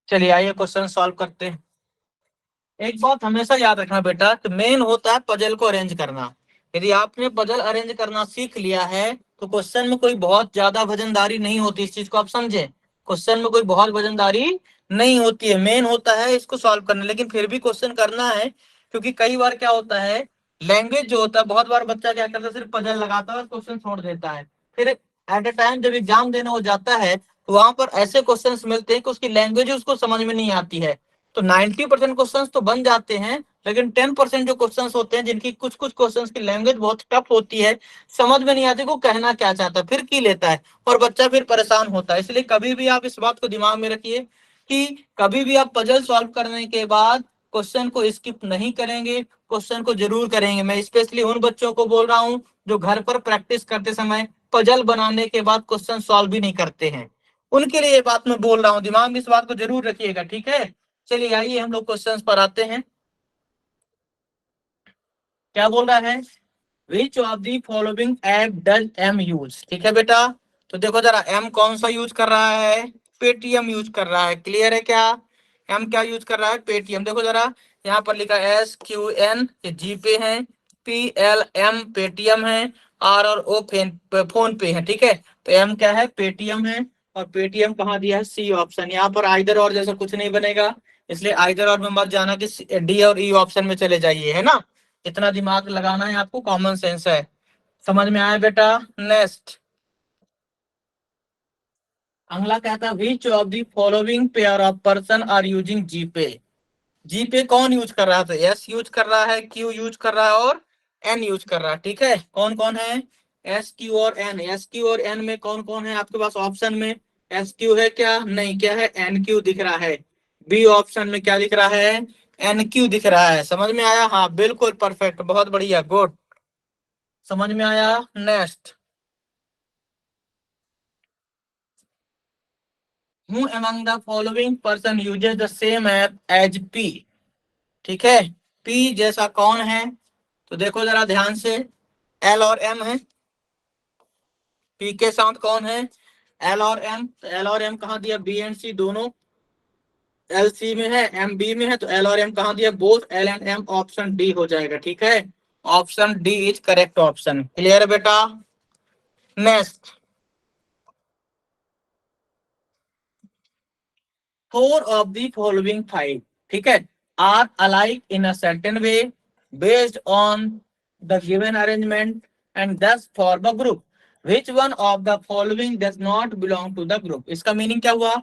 चलिए आइए क्वेश्चन सॉल्व करते हैं। एक बात हमेशा याद रखना बेटा कि मेन होता है पजल को अरेंज करना। यदि आपने पजल अरेंज करना सीख लिया है तो क्वेश्चन में कोई बहुत ज्यादा वजनदारी नहीं होती, इस चीज को आप समझे। क्वेश्चन में कोई बहुत वजनदारी नहीं होती है, मेन होता है इसको सॉल्व करना। लेकिन फिर भी क्वेश्चन करना है, क्योंकि कई बार क्या होता है, लैंग्वेज जो होता है, बहुत बार बच्चा क्या करता है, सिर्फ पजल लगाता है और क्वेश्चन छोड़ देता है। फिर एट ए टाइम जब एग्जाम देने हो जाता है तो वहां पर ऐसे क्वेश्चंस मिलते हैं कि उसकी लैंग्वेज उसको समझ में नहीं आती है। तो 90% क्वेश्चन तो बन जाते हैं, लेकिन 10% जो क्वेश्चन होते हैं जिनकी कुछ कुछ क्वेश्चन की लैंग्वेज बहुत टफ होती है, समझ में नहीं आती को कहना क्या चाहता है, फिर की लेता है और बच्चा फिर परेशान होता है। इसलिए कभी भी आप इस बात को दिमाग में रखिए कि कभी भी आप पजल सॉल्व करने के बाद क्वेश्चन को स्किप नहीं करेंगे, क्वेश्चन को जरूर करेंगे। मैं स्पेशली उन बच्चों को बोल रहा हूँ जो घर पर प्रैक्टिस करते समय पजल बनाने के बाद क्वेश्चन सॉल्व भी नहीं करते हैं, उनके लिए ये बात मैं बोल रहा हूँ। दिमाग में इस बात को जरूर रखिएगा, ठीक है। चलिए आइए हम लोग क्वेश्चंस पर आते हैं। क्या बोल रहा है, which of the following app does M use. ठीक है बेटा, तो देखो जरा एम कौन सा यूज कर रहा है, पेटीएम यूज कर रहा है। क्लियर है क्या, एम क्या यूज कर रहा है, पेटीएम। देखो जरा यहाँ पर लिखा है एस क्यू एन जी पे है, पी एल एम पेटीएम है, आर और ओ फोन पे है। ठीक है, तो एम क्या है, पेटीएम है, और पेटीएम कहाँ दिया है, सी ऑप्शन। यहाँ पर आइदर और जैसा कुछ नहीं बनेगा, इसलिए आइदर और में मत जाना कि डी और ई ऑप्शन में चले जाइए, है ना। इतना दिमाग लगाना है आपको, कॉमन सेंस है। समझ में आया बेटा। नेक्स्ट अगला कहता है which of the following pair of person are using GPay. GPay कौन यूज कर रहा था, एस यूज कर रहा है, क्यू यूज कर रहा है और एन यूज कर रहा है। ठीक है, कौन कौन है, एस क्यू और एन। एस क्यू और एन में कौन कौन है आपके पास ऑप्शन में, एस क्यू है क्या, नहीं, क्या है, एन क्यू दिख रहा है। बी ऑप्शन में क्या दिख रहा है, एन क्यू दिख रहा है। समझ में आया, हाँ बिल्कुल परफेक्ट, बहुत बढ़िया, गुड, समझ में आया। Next, who among the following person uses the same app as P। ठीक है, P जैसा कौन है, तो देखो जरा ध्यान से, एल और एम है। P के साथ कौन है, एल और एम। तो एल और एम कहाँ दिया, बी एंड सी दोनों, एल सी में है, एम बी में है, तो एल और एम कहाँ दिया, both L and M, option D हो जाएगा। ठीक है, option D is correct option. Clear है बेटा। Next, four of the following five, ठीक है, are alike in a certain way based on the given arrangement and thus form a group, which one of the following does not belong to the group. इसका meaning क्या हुआ,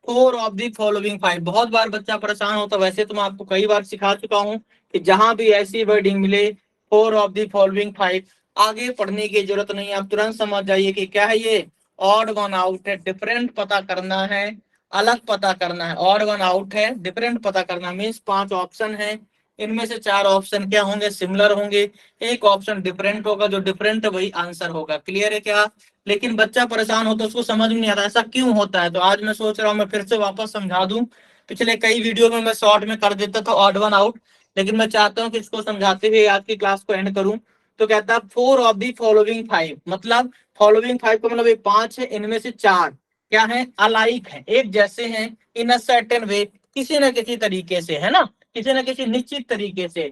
four of the following five. बहुत बार बच्चा परेशान होता, वैसे तो मैं आपको कई बार सिखा चुका हूँ कि जहां भी ऐसी वर्डिंग मिले, four of the following five, आगे पढ़ने की जरूरत नहीं, आप तुरंत समझ जाइए कि क्या है ये, ऑड वन आउट है, डिफरेंट पता करना है, अलग पता करना है। ऑड वन आउट है, डिफरेंट पता करना, मीन्स पांच ऑप्शन है, इनमें से चार ऑप्शन क्या होंगे, सिमिलर होंगे, एक ऑप्शन डिफरेंट होगा, जो डिफरेंट है वही आंसर होगा। क्लियर है क्या। लेकिन बच्चा परेशान होता है, उसको समझ में नहीं आता ऐसा क्यों होता है। तो आज मैं सोच रहा हूँ मैं फिर से वापस समझा दूं। पिछले कई वीडियो में मैं शॉर्ट में कर देता था ऑड वन आउट, लेकिन मैं चाहता हूँ कि इसको समझाते हुए आज की क्लास को एंड करूं। तो कहता है four of the following five, मतलब फॉलोइंग फाइव को मतलब ये पांच है, इनमें से चार क्या है, अलाइक है, एक जैसे हैं, इन अ सर्टेन वे, किसी न किसी तरीके से, है ना, किसी न किसी निश्चित तरीके से,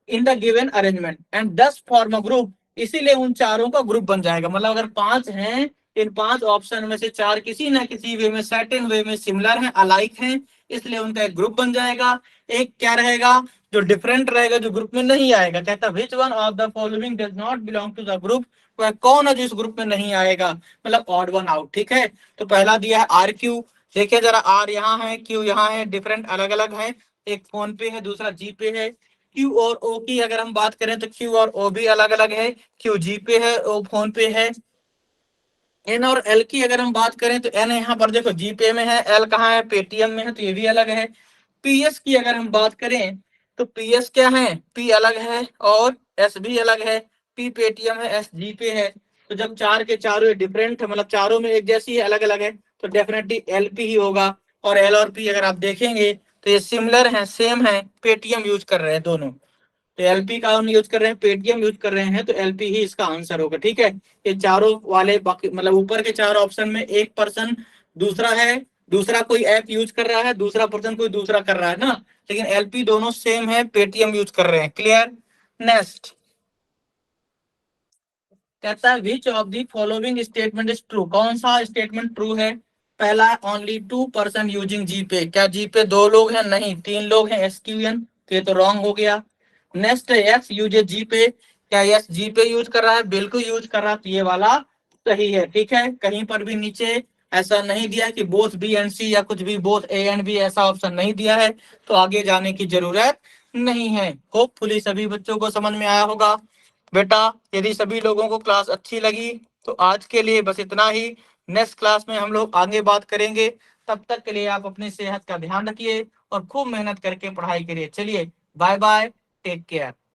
in the given arrangement and 10 form a group, इसीलिए उन चारों का ग्रुप बन जाएगा। मतलब अगर पांच हैं, इन पांच ऑप्शन में से चार किसी न किसी वे में, सर्टेन वे में सिमिलर हैं, अलाइक हैं, इसलिए उनका एक ग्रुप बन जाएगा। एक क्या रहेगा, जो डिफरेंट रहेगा, जो ग्रुप में नहीं आएगा। कहता है which one of the following does not belong to the group, वह कौन है जो इस ग्रुप में नहीं आएगा, मतलब ऑड वन आउट। ठीक है, तो पहला दिया है आर क्यू, देखिए जरा, आर यहाँ है, क्यू यहाँ है, डिफरेंट अलग अलग है, एक फोन पे है, दूसरा जी पे है। क्यू और ओ की अगर हम बात करें तो क्यू और ओ भी अलग अलग है, क्यू जी पे है, ओ फोन पे है। एन और एल की अगर हम बात करें तो एन यहाँ पर देखो जी पे में है, एल कहाँ है, पेटीएम में है, तो ये भी अलग है। पीएस की अगर हम बात करें तो पीएस क्या है, पी अलग है और एस भी अलग है, पी पेटीएम है, एस जी पे है। तो जब चार के चारों डिफरेंट है, मतलब चारों में एक जैसी है, अलग अलग है, तो डेफिनेटली एल पी ही होगा। और एल और पी अगर आप देखेंगे तो ये सिमिलर है, सेम है, पेटीएम यूज कर रहे हैं दोनों। तो एलपी का हम यूज कर रहे हैं, पेटीएम यूज कर रहे हैं, तो एलपी ही इसका आंसर होगा। ठीक है, ये चारों वाले बाकी मतलब ऊपर के चार ऑप्शन में एक पर्सन दूसरा है, दूसरा कोई ऐप यूज कर रहा है, दूसरा पर्सन कोई दूसरा कर रहा है ना, लेकिन एलपी दोनों सेम है, पेटीएम यूज कर रहे हैं। क्लियर। नेक्स्ट कहता है which of the following statement is true, कौन सा स्टेटमेंट ट्रू है। पहला ओनली 2% यूजिंग जीपे, क्या जीपे दो लोग हैं, नहीं 3 लोग हैं, एसक्यूएन, ये तो रॉन्ग हो गया। नेक्स्ट यस यूजेज जीपे, क्या यस जीपे यूज कर रहा है, बिल्कुल यूज कर रहा है, तो ये वाला सही है। ठीक है, कहीं पर भी नीचे ऐसा नहीं दिया कि बोथ बी एंड सी या कुछ भी बोथ ए एंड बी, ऐसा ऑप्शन नहीं दिया है, तो आगे जाने की जरूरत नहीं है। होपफुली सभी बच्चों को समझ में आया होगा। बेटा यदि सभी लोगों को क्लास अच्छी लगी तो आज के लिए बस इतना ही। नेक्स्ट क्लास में हम लोग आगे बात करेंगे। तब तक के लिए आप अपनी सेहत का ध्यान रखिए और खूब मेहनत करके पढ़ाई करिए। चलिए बाय बाय, टेक केयर।